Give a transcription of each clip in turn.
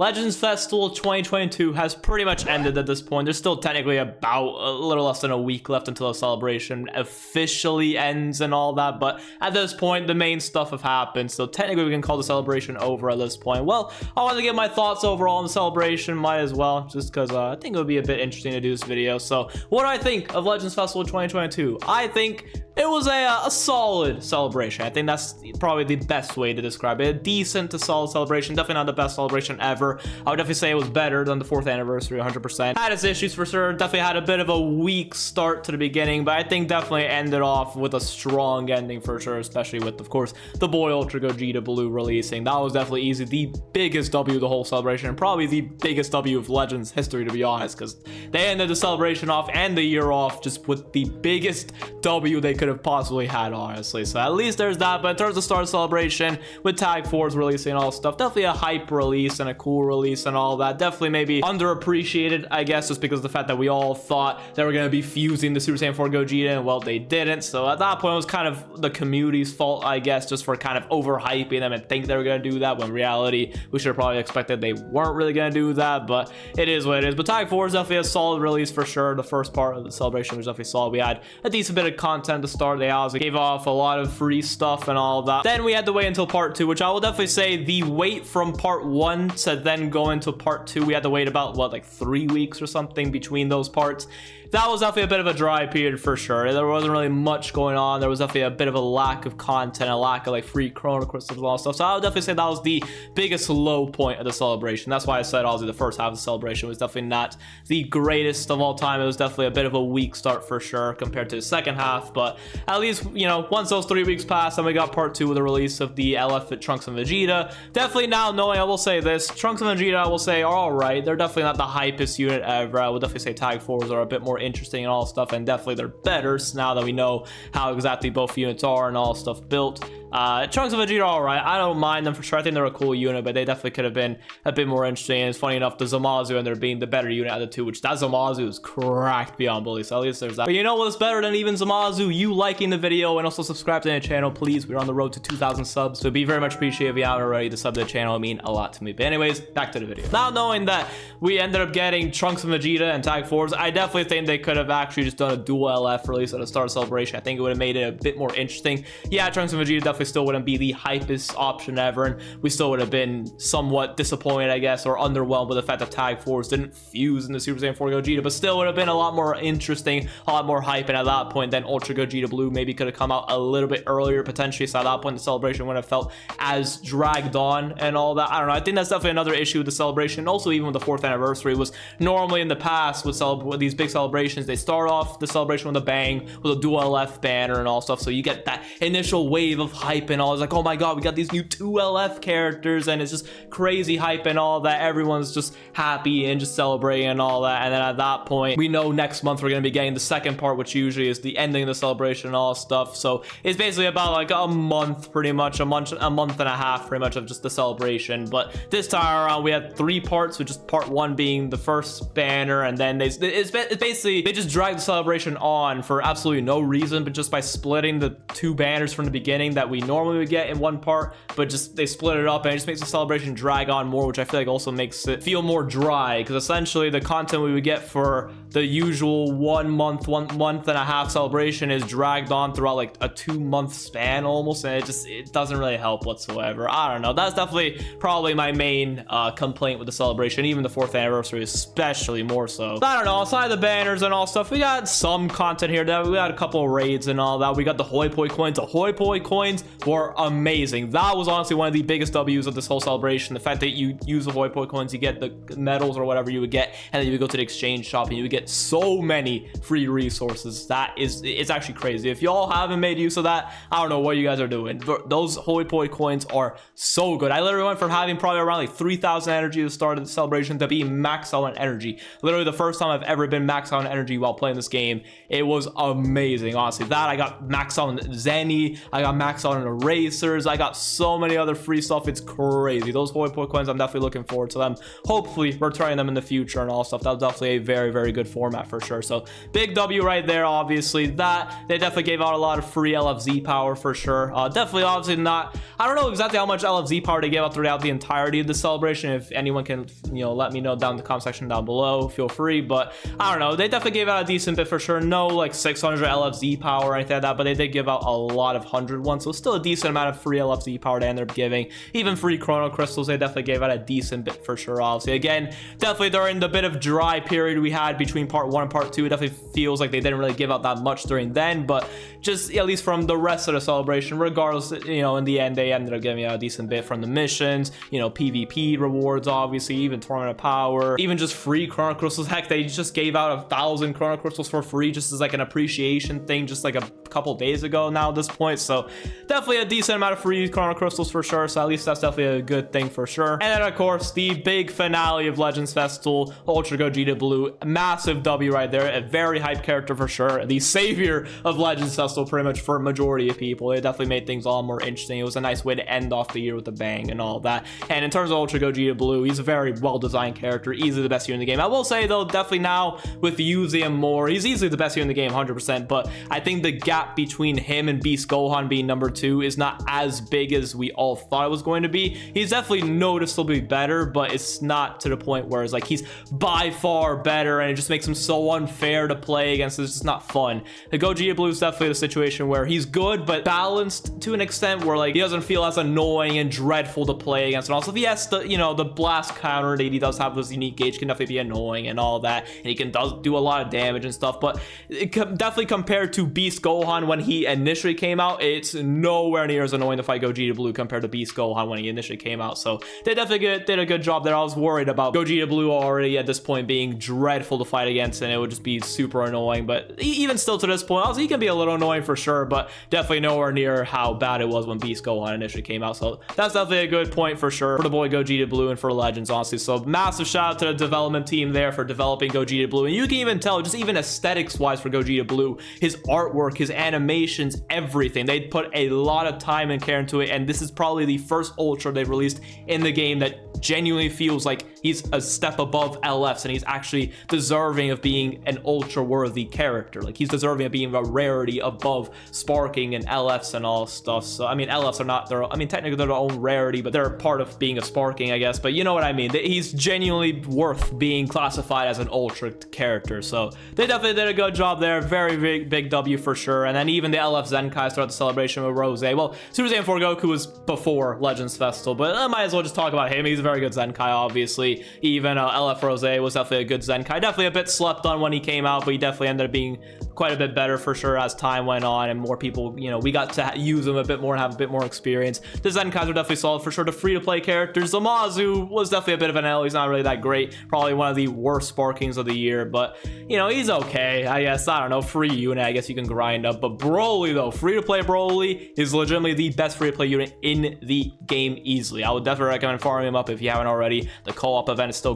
Legends Festival 2022 has pretty much ended at this point. There's still technically about a little less than a week left until the celebration officially ends and all that, but at this point, the main stuff have happened, so technically we can call the celebration over at this point. Well, I want to give my thoughts overall on the celebration, might as well, just because I think it would be a bit interesting to do this video. So, what do I think of Legends Festival 2022? I think it was a solid celebration. I think that's probably the best way to describe it. A decent to solid celebration. Definitely not the best celebration ever. I would definitely say it was better than the 4th anniversary, 100%. Had its issues for sure. Definitely had a bit of a weak start to the beginning, but I think definitely ended off with a strong ending for sure, especially with, of course, the boy Ultra Gogeta Blue releasing. That was definitely easy. The biggest W of the whole celebration, and probably the biggest W of Legends history, to be honest, because they ended the celebration off and the year off just with the biggest W they could have possibly had, honestly. So at least there's that. But in terms of Star Celebration with Tag Force releasing all stuff, definitely a hype release and a cool release and all that. Definitely maybe underappreciated, I guess, just because of the fact that we all thought they were going to be fusing the Super Saiyan 4 Gogeta, and well, they didn't. So at that point, it was kind of the community's fault, I guess, just for kind of overhyping them and think they were going to do that, when in reality we should have probably expected they weren't really going to do that. But it is what it is. But Tag Force definitely a solid release for sure. The first part of the celebration was definitely solid. We had a decent bit of content to start. They also gave off a lot of free stuff and all that. Then we had to wait until part 2, which I will definitely say the wait from part 1 to then go into part 2, we had to wait about what, like 3 weeks or something between those parts. That was definitely a bit of a dry period for sure. There wasn't really much going on. There was definitely a bit of a lack of content, a lack of like free Chrono Crystals and all that stuff. So I would definitely say that was the biggest low point of the celebration. That's why I said obviously the first half of the celebration was definitely not the greatest of all time. It was definitely a bit of a weak start for sure compared to the second half. But at least, you know, once those 3 weeks passed, then we got part 2 with the release of the LF at Trunks and Vegeta. Definitely now knowing, I will say this, Trunks and Vegeta I will say are alright. They're definitely not the hypest unit ever. I would definitely say Tag Force are a bit more interesting and all stuff, and definitely they're better now that we know how exactly both units are and all stuff built. Trunks and Vegeta are alright. I don't mind them for sure. I think they're a cool unit, but they definitely could have been a bit more interesting. And it's funny enough, the Zamasu ended up being the better unit out of the two, which that Zamasu is cracked beyond belief. So at least there's that. But you know what's better than even Zamasu? You liking the video and also subscribe to the channel, please. We're on the road to 2,000 subs, so it'd be very much appreciated if you haven't already to sub to the channel. It mean a lot to me. But anyways, back to the video. Now knowing that we ended up getting Trunks and Vegeta and Tag Force, I definitely think they could have actually just done a dual LF release at the start of celebration. I think it would have made it a bit more interesting. Yeah, Trunks and Vegeta definitely still wouldn't be the hypest option ever, and we still would have been somewhat disappointed, I guess, or underwhelmed with the fact that Tag Force didn't fuse in the Super Saiyan 4 Gogeta, but still would have been a lot more interesting, a lot more hype. And at that point, then Ultra Gogeta Blue maybe could have come out a little bit earlier potentially, so at that point the celebration wouldn't have felt as dragged on and all that. I don't know. I think that's definitely another issue with the celebration. Also, even with the 4th anniversary, was normally in the past with these big celebrations, they start off the celebration with a bang, with a dual LF banner and all stuff, so you get that initial wave of hype and all. It's like, oh my god, we got these new 2 LF characters, and it's just crazy hype and all that. Everyone's just happy and just celebrating and all that. And then at that point, we know next month we're going to be getting the second part, which usually is the ending of the celebration and all stuff. So it's basically about like a month, pretty much a month and a half pretty much of just the celebration. But this time around we had 3 parts, with just part 1 being the first banner, and then it's basically they just dragged the celebration on for absolutely no reason, but just by splitting the 2 banners from the beginning that we normally would get in one part, but just they split it up, and it just makes the celebration drag on more, which I feel like also makes it feel more dry, because essentially the content we would get for the usual 1 month and a half celebration is dragged on throughout like a 2-month span almost, and it doesn't really help whatsoever. I don't know. That's definitely probably my main complaint with the celebration, even the 4th anniversary especially more so. But I don't know, aside the banners and all stuff, we got some content here. We got a couple of raids and all that. We got the Hoi Poi coins. The Hoi Poi coins were amazing. That was honestly one of the biggest W's of this whole celebration. The fact that you use the Hoi Poi coins, you get the medals or whatever you would get, and then you would go to the exchange shop and you would get so many free resources. It's actually crazy. If y'all haven't made use of that, I don't know what you guys are doing. Those Hoi Poi coins are so good. I literally went from having probably around like 3,000 energy at the start of the celebration to being maxed out on energy. Literally the first time I've ever been maxed out on energy while playing this game. It was amazing, honestly. That I got maxed out on Zenny, I got maxed out on erasers. I got so many other free stuff. It's crazy. Those Hoi Point coins, I'm definitely looking forward to them. Hopefully, returning them in the future and all stuff. That was definitely a very, very good format for sure. So big W right there, obviously. That, they definitely gave out a lot of free LFZ power for sure. Definitely, obviously not, I don't know exactly how much LFZ power they gave out throughout the entirety of the celebration. If anyone can, you know, let me know down in the comment section down below, feel free. But I don't know, they definitely gave out a decent bit for sure. No like 600 LFZ power or anything like that, but they did give out a lot of 100 ones, so still a decent amount of free LFZ power they ended up giving. Even free chrono crystals, they definitely gave out a decent bit for sure. Obviously, again, definitely during the bit of dry period we had between part 1 and part 2, it definitely feels like they didn't really give out that much during then, but just at least from the rest of the celebration, regardless, you know, in the end they ended up giving out a decent bit from the missions, you know, PvP rewards, obviously, even tournament of power, even just free chrono crystals. Heck, they just gave out 1,000 chrono crystals for free just as like an appreciation thing just like a couple days ago now at this point. So definitely a decent amount of free chrono crystals for sure, so at least that's definitely a good thing for sure. And then of course the big finale of Legends Festival, Ultra Gogeta Blue, massive W right there, a very hyped character for sure, the savior of Legends Festival pretty much for a majority of people. It definitely made things a lot more interesting. It was a nice way to end off the year with a bang and all that. And in terms of Ultra Gogeta Blue, he's a very well designed character, easily the best hero in the game. I will say though, definitely now with using him more, he's easily the best hero in the game 100%, but I think the gap between him and Beast Gohan being number 2 is not as big as we all thought it was going to be. He's definitely noticeably better, but it's not to the point where it's like he's by far better and it just makes him so unfair to play against. It's just not fun. The Gogeta Blue is definitely the situation where he's good but balanced to an extent where like he doesn't feel as annoying and dreadful to play against. And also, yes, the, you know, the blast counter that he does have, this unique gauge, can definitely be annoying and all that, and he can do a lot of damage and stuff, but definitely compared to Beast Gohan when he initially came out, it's nowhere near as annoying to fight Gogeta Blue compared to Beast Gohan when he initially came out. So they definitely did a good job there. I was worried about Gogeta Blue already at this point being dreadful to fight against and it would just be super annoying, but even still to this point, also he can be a little annoying for sure, but definitely nowhere near how bad it was when Beast Gohan initially came out. So that's definitely a good point for sure for the boy Gogeta Blue and for Legends, honestly. So massive shout out to the development team there for developing Gogeta Blue, and you can even tell just even aesthetics wise for Gogeta Blue, his artwork, his animations, everything, they put a lot of time and care into it, and this is probably the first Ultra they've released in the game that genuinely feels like he's a step above LFs and he's actually deserving of being an Ultra worthy character. Like he's deserving of being a rarity above Sparking and LFs and all stuff. So I mean, LFs are not their, I mean technically they're their own rarity, but they're part of being a Sparking, I guess, but you know what I mean. He's genuinely worth being classified as an Ultra character, so they definitely did a good job there. Very big W for sure. And then even the LF Zenkai throughout the celebration with Rose, well, Super Saiyan 4 Goku was before Legends Festival, but I might as well just talk about him. He's a very good Zenkai, obviously. Even LF Rose was definitely a good Zenkai, definitely a bit slept on when he came out, but he definitely ended up being quite a bit better for sure as time went on and more people, you know, we got to use him a bit more and have a bit more experience. The Zenkais are definitely solid for sure. The free-to-play characters, Zamasu was definitely a bit of an L. He's not really that great, probably one of the worst Sparkings of the year, but you know, he's okay, I guess. I don't know, free unit, I guess you can grind up. But Broly though, free-to-play Broly is legitimately the best free-to-play unit in the game easily. I would definitely recommend farming him up if you haven't already. The co-op event is still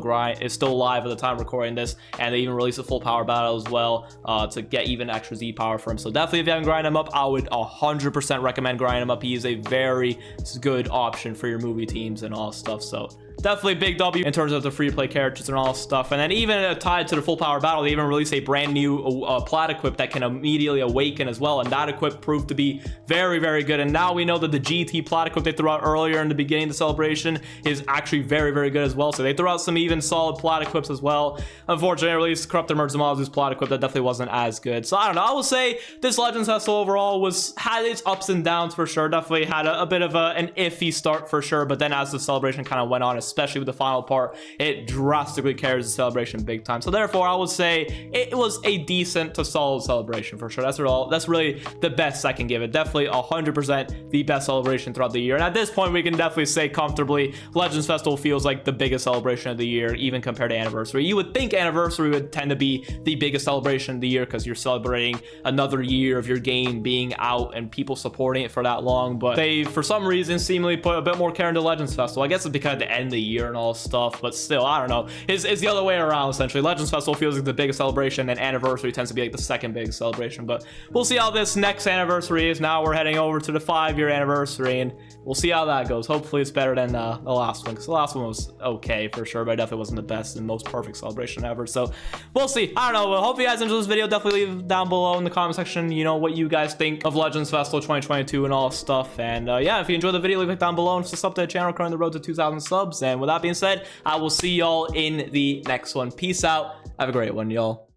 live at the time of recording this, and they even released a full power battle as well to get even extra Z power for him. So definitely if you haven't grinded him up, I would 100% recommend grinding him up. He is a very good option for your movie teams and all stuff. So definitely big W in terms of the free-to-play characters and all stuff. And then even tied to the full power battle, they even released a brand new plat equip that can immediately awaken as well, and that equip proved to be very good. And now we know that the GT plat equip they threw out earlier in the beginning of the celebration is actually very good as well. So they threw out some even solid plat equips as well. Unfortunately, they released Corrupted Emerged Zamazu's plat equip that definitely wasn't as good. So I don't know, I will say this Legends Festival overall had its ups and downs for sure. Definitely had a bit of an iffy start for sure, but then as the celebration kind of went on, especially with the final part, it drastically carries the celebration big time. So therefore, I would say it was a decent to solid celebration for sure. That's really the best I can give it. Definitely 100% the best celebration throughout the year. And at this point, we can definitely say comfortably, Legends Festival feels like the biggest celebration of the year, even compared to Anniversary. You would think Anniversary would tend to be the biggest celebration of the year because you're celebrating another year of your game being out and people supporting it for that long, but they, for some reason, seemingly put a bit more care into Legends Festival. I guess it's because at the end of the year and all stuff, but still, I don't know. It's the other way around, essentially. Legends Festival feels like the biggest celebration, and Anniversary tends to be like the second biggest celebration, but we'll see how this next anniversary is. Now we're heading over to the 5-year anniversary, and we'll see how that goes. Hopefully it's better than the last one, because the last one was okay for sure, but it definitely wasn't the best and most perfect celebration ever, so we'll see. I don't know, but hope you guys enjoyed this video. Definitely leave down below in the comment section, you know, what you guys think of Legends Festival 2022 and all stuff. And yeah, if you enjoyed the video, leave it down below and sub to the channel. Currently on the road to 2,000 subs. And with that being said, I will see y'all in the next one. Peace out. Have a great one, y'all.